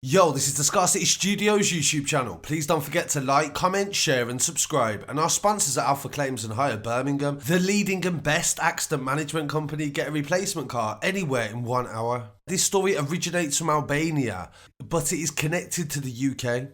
Yo, this is the Scarcity Studios YouTube channel. Please don't forget to like, comment, share and subscribe. And our sponsors are Alpha Claims and Hire Birmingham, the leading and best accident management company. Get a replacement car anywhere in 1 hour. This story originates from Albania, but it is connected to the UK.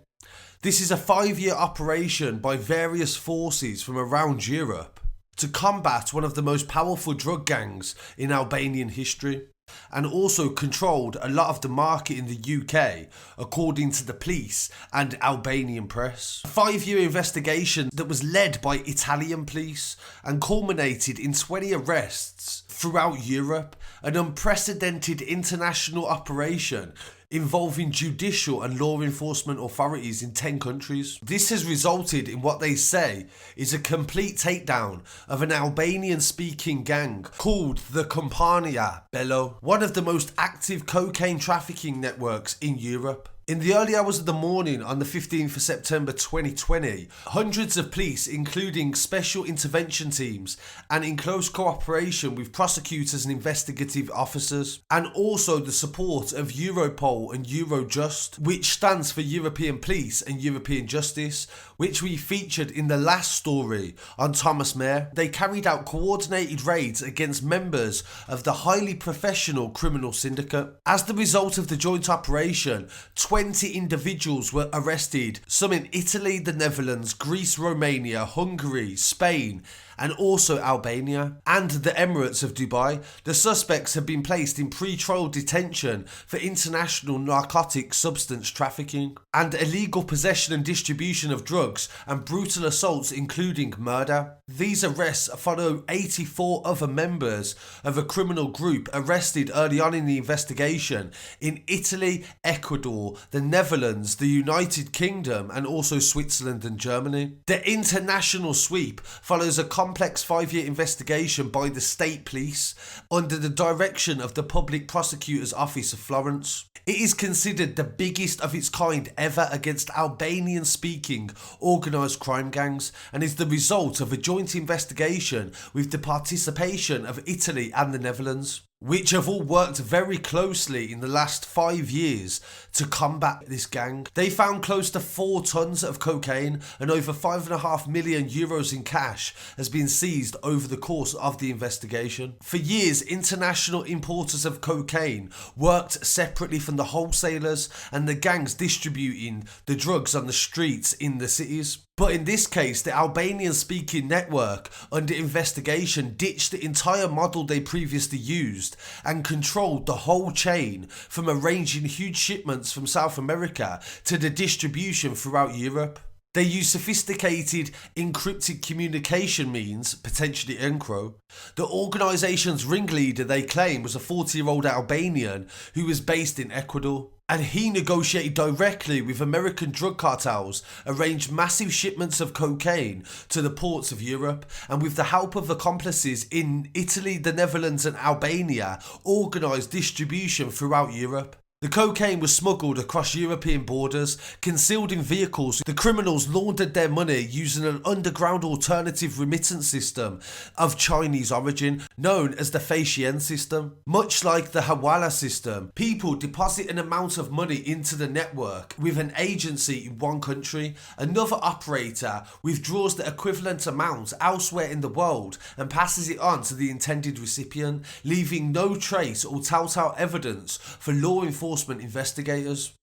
This is a 5-year operation by various forces from around Europe to combat one of the most powerful drug gangs in Albanian history, and also controlled a lot of the market in the UK, according to the police and Albanian press. A 5-year investigation that was led by Italian police and culminated in 20 arrests throughout Europe, an unprecedented international operation involving judicial and law enforcement authorities in 10 countries. This has resulted in what they say is a complete takedown of an Albanian-speaking gang called the KOMPANIA BELLO, one of the most active cocaine trafficking networks in Europe. In the early hours of the morning on the 15th of September 2020, hundreds of police, including special intervention teams and in close cooperation with prosecutors and investigative officers, and also the support of Europol and Eurojust, which stands for European Police and European Justice, which we featured in the last story on Thomas Mayer, they carried out coordinated raids against members of the highly professional criminal syndicate. As the result of the joint operation, 20 individuals were arrested, some in Italy, the Netherlands, Greece, Romania, Hungary, Spain, and also Albania, and the Emirate of Dubai. The suspects have been placed in pre-trial detention for international narcotic substance trafficking and illegal possession and distribution of drugs and brutal assaults, including murder. These arrests follow 84 other members of a criminal group arrested early on in the investigation in Italy, Ecuador, the Netherlands, the United Kingdom, and also Switzerland and Germany. The international sweep follows a complex 5-year investigation by the state police under the direction of the Public Prosecutor's Office of Florence. It is considered the biggest of its kind ever against Albanian-speaking organised crime gangs, and is the result of a joint investigation with the participation of Italy and the Netherlands, which have all worked very closely in the last 5 years to combat this gang. They found close to 4 tons of cocaine and over €5.5 million in cash has been seized over the course of the investigation. For years, international importers of cocaine worked separately from the wholesalers and the gangs distributing the drugs on the streets in the cities. But in this case, the Albanian-speaking network under investigation ditched the entire model they previously used and controlled the whole chain, from arranging huge shipments from South America to the distribution throughout Europe. They used sophisticated encrypted communication means, potentially encro. The organisation's ringleader, they claim, was a 40-year-old Albanian who was based in Ecuador, and he negotiated directly with American drug cartels, arranged massive shipments of cocaine to the ports of Europe, and with the help of accomplices in Italy, the Netherlands and Albania, organised distribution throughout Europe. The cocaine was smuggled across European borders, concealed in vehicles. The criminals laundered their money using an underground alternative remittance system of Chinese origin, known as the Faishian system. Much like the Hawala system, people deposit an amount of money into the network with an agency in one country. Another operator withdraws the equivalent amount elsewhere in the world and passes it on to the intended recipient, leaving no trace or telltale evidence for law enforcement investigators.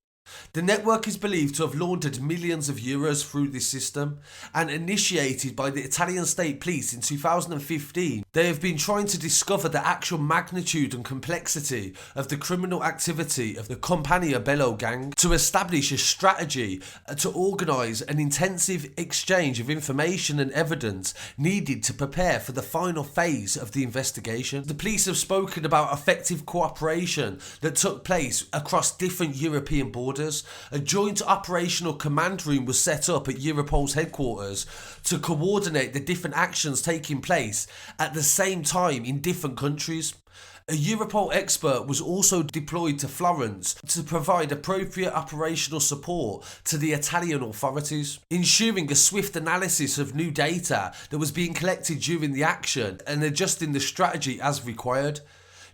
The network is believed to have laundered millions of euros through this system, and initiated by the Italian state police in 2015, they have been trying to discover the actual magnitude and complexity of the criminal activity of the KOMPANIA BELLO gang to establish a strategy to organise an intensive exchange of information and evidence needed to prepare for the final phase of the investigation. The police have spoken about effective cooperation that took place across different European borders. A joint operational command room was set up at Europol's headquarters to coordinate the different actions taking place at the same time in different countries. A Europol expert was also deployed to Florence to provide appropriate operational support to the Italian authorities, ensuring a swift analysis of new data that was being collected during the action and adjusting the strategy as required.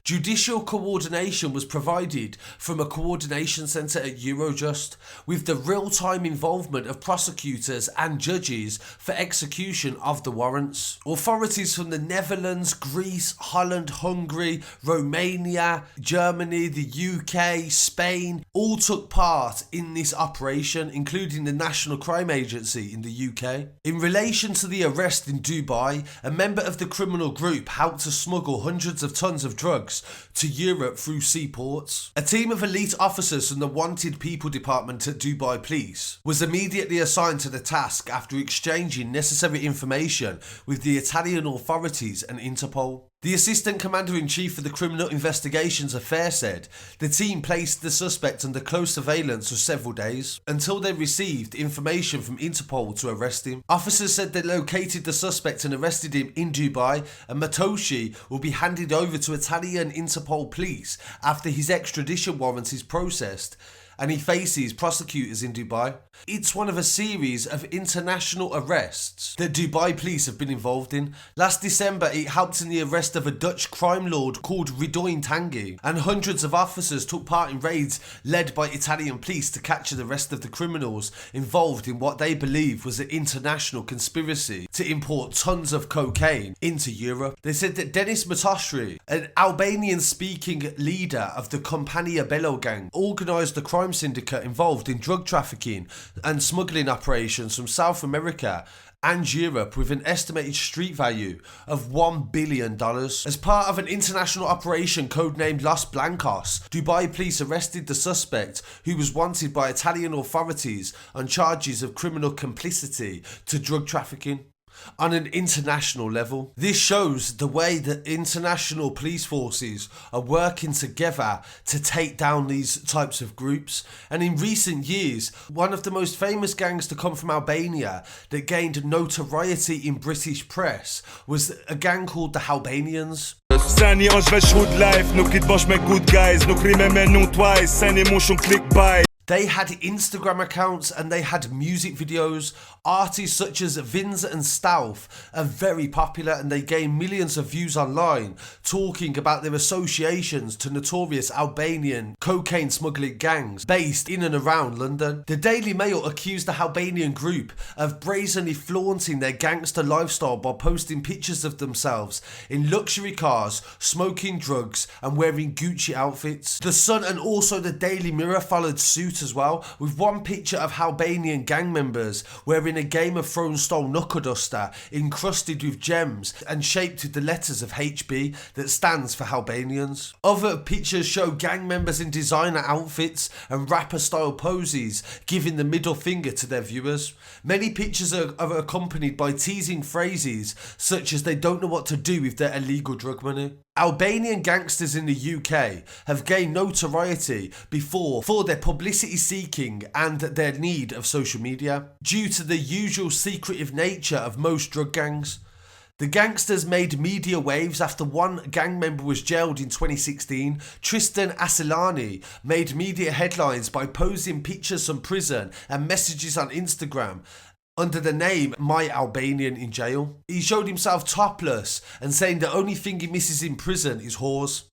Judicial coordination was provided from a coordination centre at Eurojust, with the real-time involvement of prosecutors and judges for execution of the warrants. Authorities from the Netherlands, Greece, Holland, Hungary, Romania, Germany, the UK, Spain all took part in this operation, including the National Crime Agency in the UK. In relation to the arrest in Dubai, a member of the criminal group helped to smuggle hundreds of tons of drugs to Europe through seaports. A team of elite officers from the Wanted People Department at Dubai Police was immediately assigned to the task after exchanging necessary information with the Italian authorities and Interpol. The Assistant Commander-in-Chief of the Criminal Investigations Affair said the team placed the suspect under close surveillance for several days until they received information from Interpol to arrest him. Officers said they located the suspect and arrested him in Dubai, and MATOSHI will be handed over to Italian Interpol police after his extradition warrant is processed and he faces prosecutors in Dubai. It's one of a series of international arrests that Dubai police have been involved in. Last December, it helped in the arrest of a Dutch crime lord called Ridoin Tanguy, and hundreds of officers took part in raids led by Italian police to capture the rest of the criminals involved in what they believe was an international conspiracy to import tons of cocaine into Europe. They said that DENIS MATOSHI, an Albanian-speaking leader of the KOMPANIA BELLO gang, organised the crime syndicate involved in drug trafficking and smuggling operations from South America and Europe with an estimated street value of $1 billion. As part of an international operation codenamed Los Blancos, Dubai police arrested the suspect, who was wanted by Italian authorities on charges of criminal complicity to drug trafficking on an international level. This shows the way that international police forces are working together to take down these types of groups. And in recent years, one of the most famous gangs to come from Albania that gained notoriety in British press was a gang called the Albanians. They had Instagram accounts and they had music videos. Artists such as Vinza and Stauf are very popular and they gain millions of views online talking about their associations to notorious Albanian cocaine smuggling gangs based in and around London. The Daily Mail accused the Albanian group of brazenly flaunting their gangster lifestyle by posting pictures of themselves in luxury cars, smoking drugs and wearing Gucci outfits. The Sun and also the Daily Mirror followed suit as well, with one picture of Albanian gang members wearing a Game of Thrones style knuckle duster encrusted with gems and shaped with the letters of HB that stands for Albanians. Other pictures show gang members in designer outfits and rapper style poses giving the middle finger to their viewers. Many pictures are accompanied by teasing phrases such as they don't know what to do with their illegal drug money. Albanian gangsters in the UK have gained notoriety before for their publicity seeking and their need of social media due to the usual secretive nature of most drug gangs. The gangsters made media waves after one gang member was jailed in 2016. Tristan Asilani made media headlines by posing pictures from prison and messages on Instagram under the name My Albanian in Jail. He showed himself topless and saying the only thing he misses in prison is whores.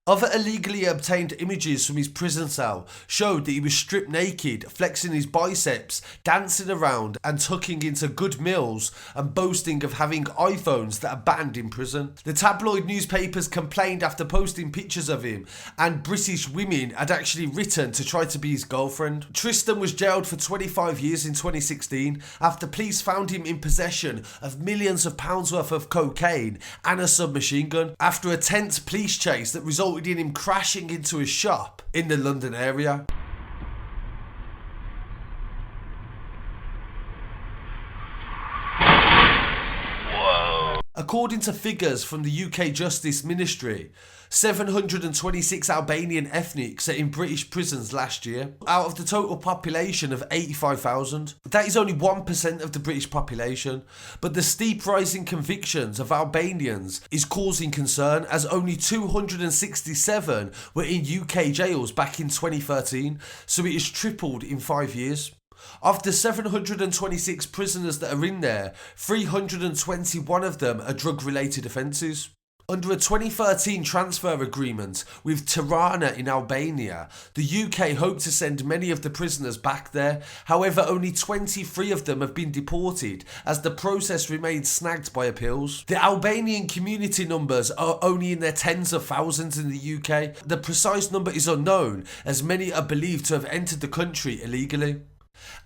Other illegally obtained images from his prison cell showed that he was stripped naked, flexing his biceps, dancing around and tucking into good meals and boasting of having iPhones that are banned in prison. The tabloid newspapers complained after posting pictures of him, and British women had actually written to try to be his girlfriend. Tristan was jailed for 25 years in 2016 after police found him in possession of millions of pounds worth of cocaine and a submachine gun after a tense police chase that resulted in him crashing into a shop in the London area. Whoa. According to figures from the UK Justice Ministry, 726 Albanian ethnics are in British prisons last year, out of the total population of 85,000. That is only 1% of the British population, but the steep rise in convictions of Albanians is causing concern, as only 267 were in UK jails back in 2013, so it has tripled in 5 years. Of the 726 prisoners that are in there, 321 of them are drug-related offences. Under a 2013 transfer agreement with TIRANA in Albania, the UK hoped to send many of the prisoners back there. However, only 23 of them have been deported as the process remains snagged by appeals. The Albanian community numbers are only in their tens of thousands in the UK. The precise number is unknown, as many are believed to have entered the country illegally.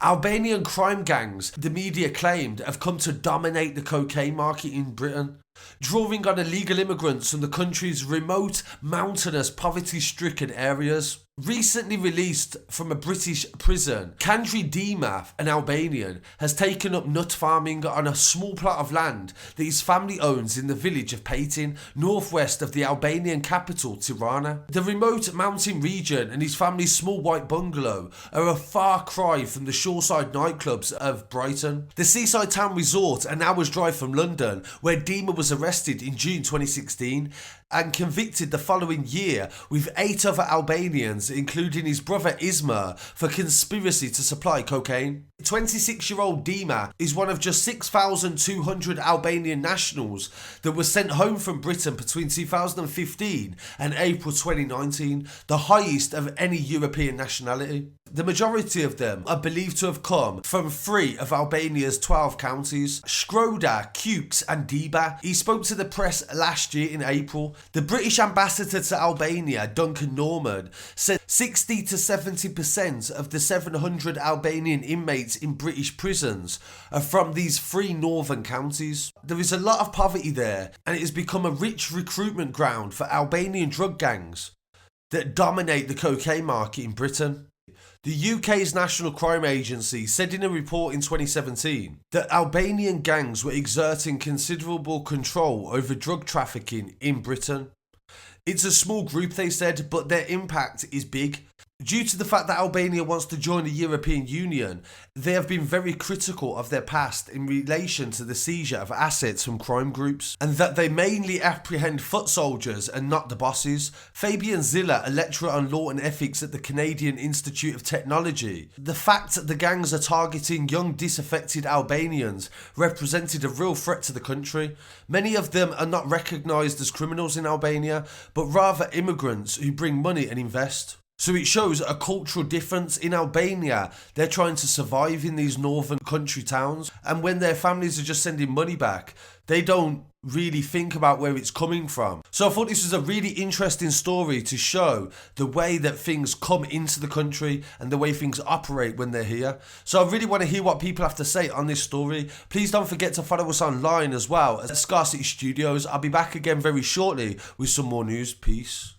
Albanian crime gangs, the media claimed, have come to dominate the cocaine market in Britain, drawing on illegal immigrants from the country's remote, mountainous, poverty-stricken areas. Recently released from a British prison, Kandri Dima, an Albanian, has taken up nut farming on a small plot of land that his family owns in the village of Patin, northwest of the Albanian capital, Tirana. The remote mountain region and his family's small white bungalow are a far cry from the shoreside nightclubs of Brighton. The seaside town resort, an hour's drive from London, where Dima was arrested in June 2016 and convicted the following year with 8 other Albanians, including his brother Isma, for conspiracy to supply cocaine. 26-year-old Dima is one of just 6,200 Albanian nationals that were sent home from Britain between 2015 and April 2019, the highest of any European nationality. The majority of them are believed to have come from 3 of Albania's 12 counties, Shkodra, Kukes and Diba. He spoke to the press last year in April. The British ambassador to Albania, Duncan Norman, said 60 to 70% of the 700 Albanian inmates in British prisons are from these 3 northern counties. There is a lot of poverty there, and it has become a rich recruitment ground for Albanian drug gangs that dominate the cocaine market in Britain. The UK's National Crime Agency said in a report in 2017 that Albanian gangs were exerting considerable control over drug trafficking in Britain. It's a small group, they said, but their impact is big. Due to the fact that Albania wants to join the European Union, they have been very critical of their past in relation to the seizure of assets from crime groups, and that they mainly apprehend foot soldiers and not the bosses. Fabian Ziller, a lecturer on law and ethics at the Canadian Institute of Technology, the fact that the gangs are targeting young disaffected Albanians represented a real threat to the country. Many of them are not recognised as criminals in Albania, but rather immigrants who bring money and invest. So it shows a cultural difference. In Albania, they're trying to survive in these northern country towns, and when their families are just sending money back, they don't really think about where it's coming from. So I thought this was a really interesting story to show the way that things come into the country and the way things operate when they're here. So I really want to hear what people have to say on this story. Please don't forget to follow us online as well at Scarcity Studios. I'll be back again very shortly with some more news. Peace.